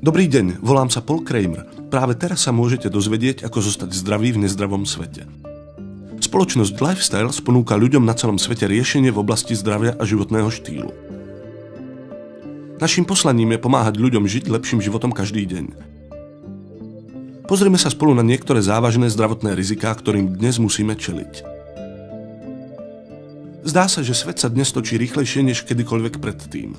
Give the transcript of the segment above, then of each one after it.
Dobrý deň, volám sa Paul Kramer. Práve teraz sa môžete dozvedieť, ako zostať zdravý v nezdravom svete. Spoločnosť Lifestyles ponúka ľuďom na celom svete riešenie v oblasti zdravia a životného štýlu. Naším poslaním je pomáhať ľuďom žiť lepším životom každý deň. Pozrime sa spolu na niektoré závažné zdravotné riziká, ktorým dnes musíme čeliť. Zdá sa, že svet sa dnes točí rýchlejšie než kedykoľvek predtým.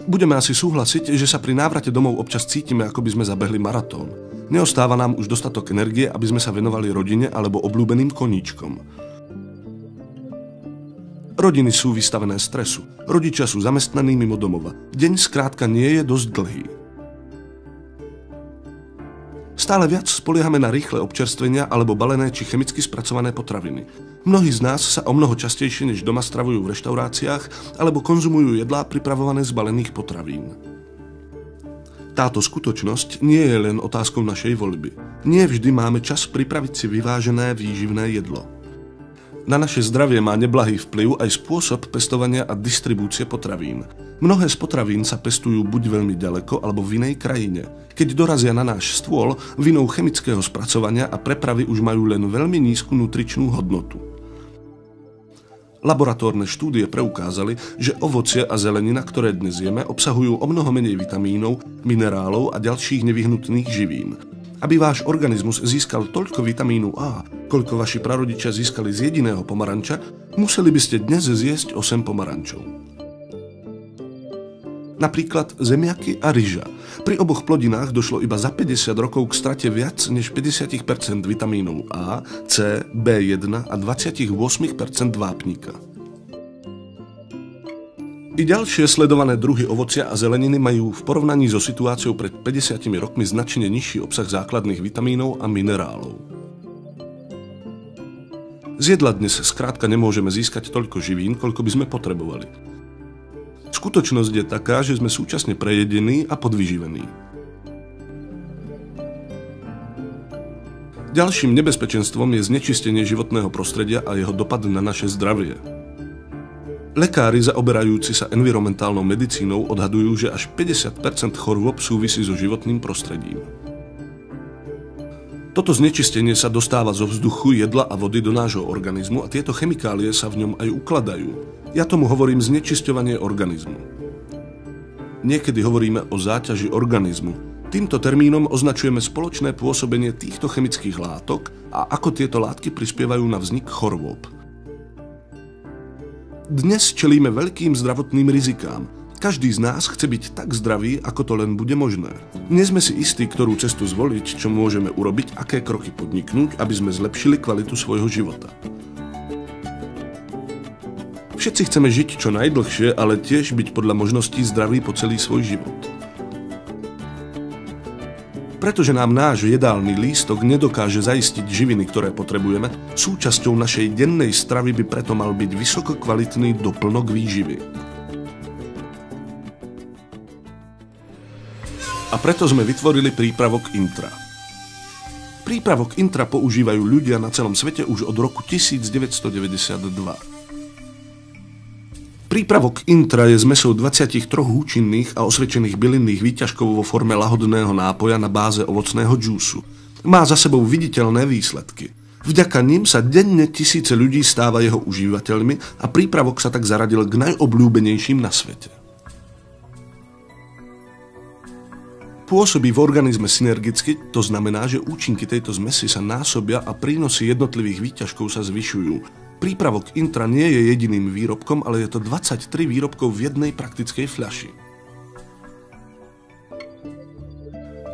Budeme asi súhlasiť, že sa pri návrate domov občas cítime, ako by sme zabehli maratón. Neostáva nám už dostatok energie, aby sme sa venovali rodine alebo obľúbeným koníčkom. Rodiny sú vystavené stresu. Rodičia sú zamestnaní mimo domova. Deň skrátka nie je dosť dlhý. Stále viac spoliehame na rýchle občerstvenia alebo balené či chemicky spracované potraviny. Mnohí z nás sa o mnoho častejšie než doma stravujú v reštauráciách alebo konzumujú jedlá pripravované z balených potravín. Táto skutočnosť nie je len otázkou našej voľby. Nie vždy máme čas pripraviť si vyvážené výživné jedlo. Na naše zdravie má neblahý vplyv aj spôsob pestovania a distribúcie potravín. Mnohé z potravín sa pestujú buď veľmi ďaleko alebo v inej krajine. Keď dorazia na náš stôl, vinou chemického spracovania a prepravy už majú len veľmi nízku nutričnú hodnotu. Laboratórne štúdie preukázali, že ovocie a zelenina, ktoré dnes jeme, obsahujú omnoho menej vitamínov, minerálov a ďalších nevyhnutných živín. Aby váš organizmus získal toľko vitamínu A, koľko vaši prarodičia získali z jediného pomaranča, museli by ste dnes zjesť 8 pomarančov. Napríklad zemiaky a ryža. Pri oboch plodinách došlo iba za 50 rokov k strate viac než 50% vitamínov A, C, B1 a 28% vápnika. I ďalšie sledované druhy ovocia a zeleniny majú v porovnaní so situáciou pred 50 rokmi značne nižší obsah základných vitamínov a minerálov. Z jedla dnes skrátka nemôžeme získať toľko živín, koľko by sme potrebovali. Skutočnosť je taká, že sme súčasne prejedení a podvyživení. Ďalším nebezpečenstvom je znečistenie životného prostredia a jeho dopad na naše zdravie. Lekári zaoberajúci sa environmentálnou medicínou odhadujú, že až 50% chorôb súvisí so životným prostredím. Toto znečistenie sa dostáva zo vzduchu, jedla a vody do nášho organizmu a tieto chemikálie sa v ňom aj ukladajú. Ja tomu hovorím znečisťovanie organizmu. Niekedy hovoríme o záťaži organizmu. Týmto termínom označujeme spoločné pôsobenie týchto chemických látok a ako tieto látky prispievajú na vznik chorôb. Dnes čelíme veľkým zdravotným rizikám. Každý z nás chce byť tak zdravý, ako to len bude možné. Nie sme si istí, ktorú cestu zvoliť, čo môžeme urobiť, aké kroky podniknúť, aby sme zlepšili kvalitu svojho života. Všetci chceme žiť čo najdlhšie, ale tiež byť podľa možností zdraví po celý svoj život. Pretože nám náš jedálny lístok nedokáže zaistiť živiny, ktoré potrebujeme, súčasťou našej dennej stravy by preto mal byť vysokokvalitný doplnok výživy. A preto sme vytvorili prípravok Intra. Prípravok Intra používajú ľudia na celom svete už od roku 1992. Prípravok Intra je zmesou 23 účinných a osvedčených bylinných výťažkov vo forme lahodného nápoja na báze ovocného džúsu. Má za sebou viditeľné výsledky. Vďaka nim sa denne tisíce ľudí stáva jeho užívateľmi a prípravok sa tak zaradil k najobľúbenejším na svete. Pôsobí v organizme synergicky, to znamená, že účinky tejto zmesi sa násobia a prínosy jednotlivých výťažkov sa zvyšujú. Prípravok Intra nie je jediným výrobkom, ale je to 23 výrobkov v jednej praktickej fľaši.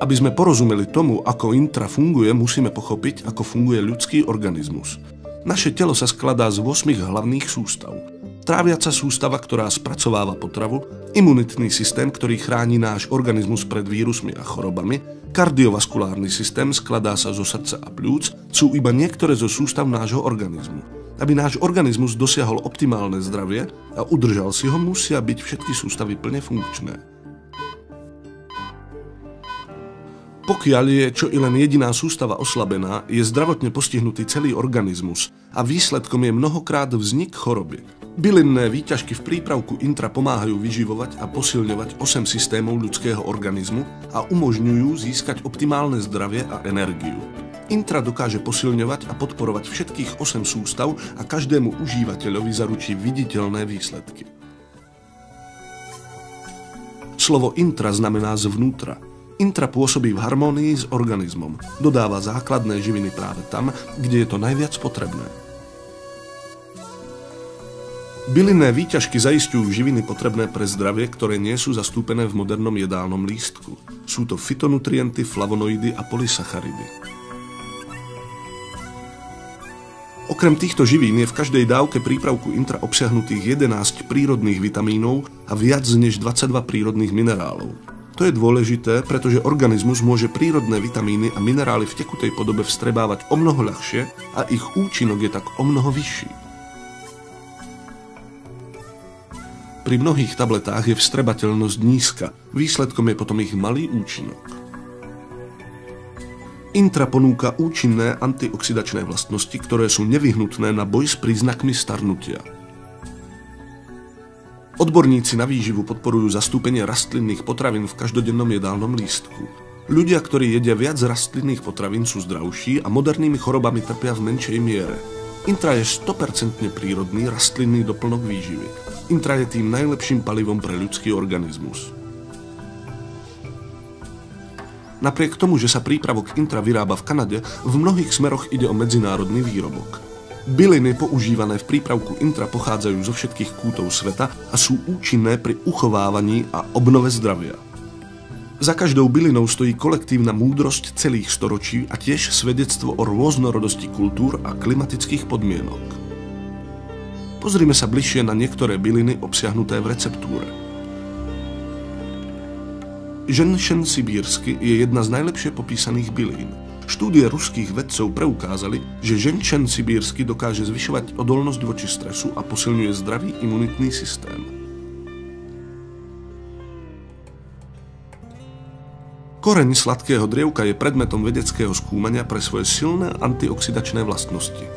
Aby sme porozumeli tomu, ako Intra funguje, musíme pochopiť, ako funguje ľudský organizmus. Naše telo sa skladá z 8 hlavných sústav. Tráviaca sústava, ktorá spracováva potravu, imunitný systém, ktorý chráni náš organizmus pred vírusmi a chorobami, kardiovaskulárny systém, skladá sa zo srdca a pľúc, sú iba niektoré zo sústav nášho organizmu. Aby náš organizmus dosiahol optimálne zdravie a udržal si ho, musia byť všetky sústavy plne funkčné. Pokiaľ je čo i len jediná sústava oslabená, je zdravotne postihnutý celý organizmus a výsledkom je mnohokrát vznik choroby. Bylinné výťažky v prípravku Intra pomáhajú vyživovať a posilňovať 8 systémov ľudského organizmu a umožňujú získať optimálne zdravie a energiu. Intra dokáže posilňovať a podporovať všetkých 8 sústav a každému užívateľovi zaručí viditeľné výsledky. Slovo intra znamená zvnútra. Intra pôsobí v harmónii s organizmom. Dodáva základné živiny práve tam, kde je to najviac potrebné. Bylinné výťažky zaisťujú živiny potrebné pre zdravie, ktoré nie sú zastúpené v modernom jedálnom lístku. Sú to fytonutrienty, flavonoidy a polysacharidy. Okrem týchto živín je v každej dávke prípravku Intra obsiahnutých 11 prírodných vitamínov a viac než 22 prírodných minerálov. To je dôležité, pretože organizmus môže prírodné vitamíny a minerály v tekutej podobe vstrebávať omnoho ľahšie a ich účinok je tak omnoho vyšší. Pri mnohých tabletách je vstrebateľnosť nízka, výsledkom je potom ich malý účinok. Intra ponúka účinné antioxidačné vlastnosti, ktoré sú nevyhnutné na boj s príznakmi starnutia. Odborníci na výživu podporujú zastúpenie rastlinných potravín v každodennom jedálnom lístku. Ľudia, ktorí jedia viac rastlinných potravín, sú zdravší a modernými chorobami trpia v menšej miere. Intra je 100% prírodný rastlinný doplnok výživy. Intra je tým najlepším palivom pre ľudský organizmus. Napriek tomu, že sa prípravok Intra vyrába v Kanade, v mnohých smeroch ide o medzinárodný výrobok. Byliny používané v prípravku Intra pochádzajú zo všetkých kútov sveta a sú účinné pri uchovávaní a obnove zdravia. Za každou bylinou stojí kolektívna múdrosť celých storočí a tiež svedectvo o rôznorodosti kultúr a klimatických podmienok. Pozrime sa bližšie na niektoré byliny obsiahnuté v receptúre. Ženšen sibírsky je jedna z najlepšie popísaných bylín. Štúdie ruských vedcov preukázali, že ženšen sibírsky dokáže zvyšovať odolnosť voči stresu a posilňuje zdravý imunitný systém. Koreň sladkého drievka je predmetom vedeckého skúmania pre svoje silné antioxidačné vlastnosti.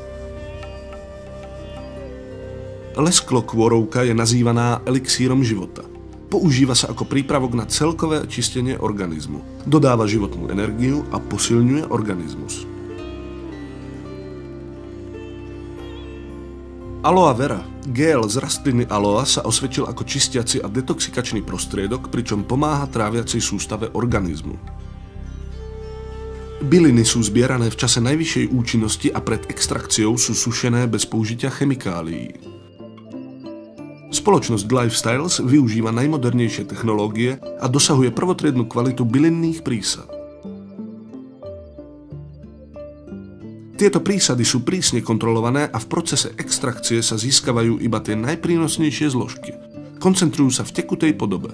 Lesklo kôrovka je nazývaná elixírom života. Používa sa ako prípravok na celkové čistenie organizmu. Dodáva životnú energiu a posilňuje organizmus. Aloe vera, gel z rastliny aloe, sa osvedčil ako čistiaci a detoxikačný prostriedok, pričom pomáha tráviacej sústave organizmu. Byliny sú zbierané v čase najvyššej účinnosti a pred extrakciou sú sušené bez použitia chemikálií. Spoločnosť Lifestyles využíva najmodernejšie technológie a dosahuje prvotriednu kvalitu bylinných prísad. Tieto prísady sú prísne kontrolované a v procese extrakcie sa získavajú iba tie najprínosnejšie zložky. Koncentrujú sa v tekutej podobe.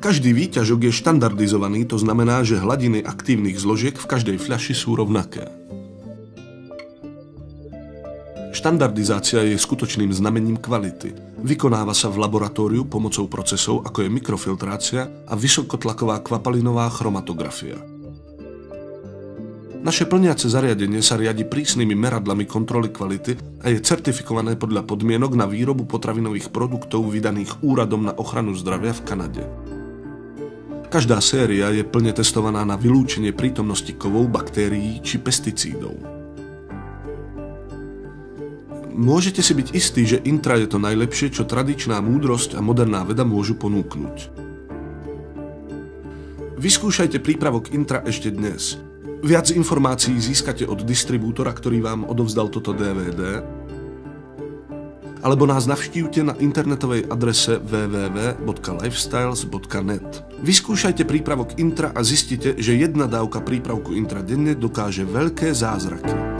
Každý výťažok je štandardizovaný, to znamená, že hladiny aktívnych zložiek v každej fľaši sú rovnaké. Štandardizácia je skutočným znamením kvality. Vykonáva sa v laboratóriu pomocou procesov, ako je mikrofiltrácia a vysokotlaková kvapalinová chromatografia. Naše plniace zariadenie sa riadi prísnymi meradlami kontroly kvality a je certifikované podľa podmienok na výrobu potravinových produktov vydaných Úradom na ochranu zdravia v Kanade. Každá séria je plne testovaná na vylúčenie prítomnosti kovov, baktérií či pesticídov. Môžete si byť istí, že Intra je to najlepšie, čo tradičná múdrosť a moderná veda môžu ponúknuť. Vyskúšajte prípravok Intra ešte dnes. Viac informácií získate od distribútora, ktorý vám odovzdal toto DVD, alebo nás navštívte na internetovej adrese www.lifestyles.net. Vyskúšajte prípravok Intra a zistite, že jedna dávka prípravku Intra denne dokáže veľké zázraky.